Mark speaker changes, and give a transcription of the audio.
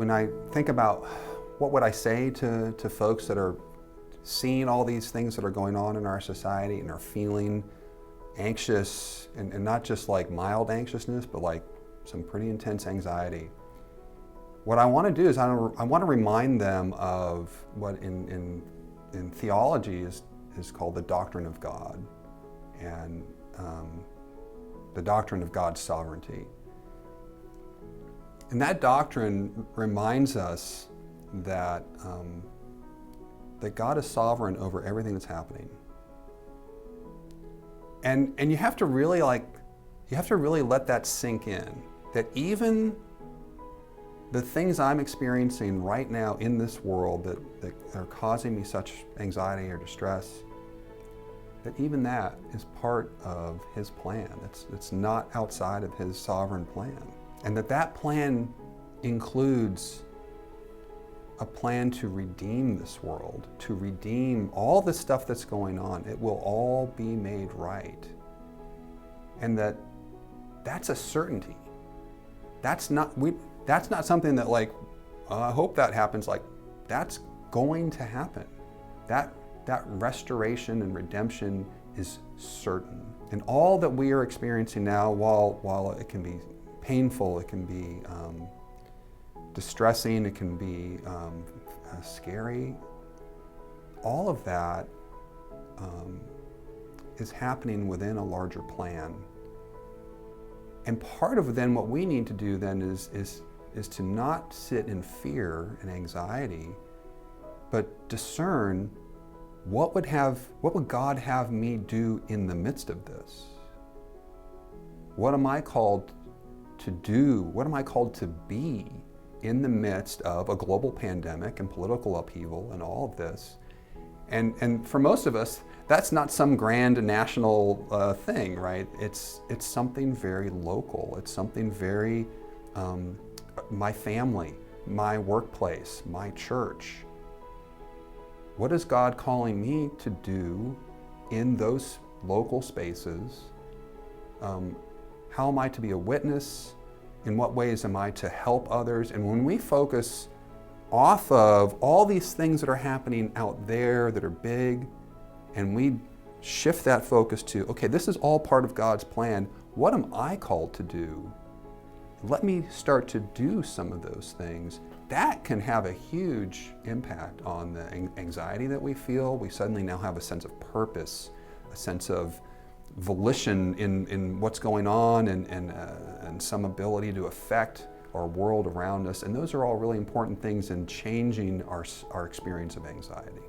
Speaker 1: When I think about what would I say to folks that are seeing all these things that are going on in our society and are feeling anxious, and not just like mild anxiousness, but like some pretty intense anxiety. What I want to do is I want to remind them of what in theology is called the Doctrine of God, and the doctrine of God's sovereignty. And that doctrine reminds us that that God is sovereign over everything that's happening. And you have to really let that sink in, that even the things I'm experiencing right now in this world that are causing me such anxiety or distress, that even that is part of His plan. It's not outside of His sovereign plan. And that plan includes a plan to redeem this world, to redeem all the stuff that's going on. It will all be made right. And that's a certainty. That's not something that like, I hope that happens. Like, that's going to happen. That restoration and redemption is certain. And all that we are experiencing now, while it can be painful, it can be distressing, it can be scary, all of that is happening within a larger plan. And part of then what we need to do then is to not sit in fear and anxiety, but discern what would God have me do in the midst of this? What am I called to do? What am I called to be in the midst of a global pandemic and political upheaval and all of this? And for most of us, that's not some grand national thing, right? It's something very local. It's something very, my family, my workplace, my church. What is God calling me to do in those local spaces? How am I to be a witness? In what ways am I to help others? And when we focus off of all these things that are happening out there that are big, and we shift that focus to, okay, this is all part of God's plan. What am I called to do? Let me start to do some of those things. That can have a huge impact on the anxiety that we feel. We suddenly now have a sense of purpose, a sense of volition in what's going on, and some ability to affect our world around us. And those are all really important things in changing our experience of anxiety.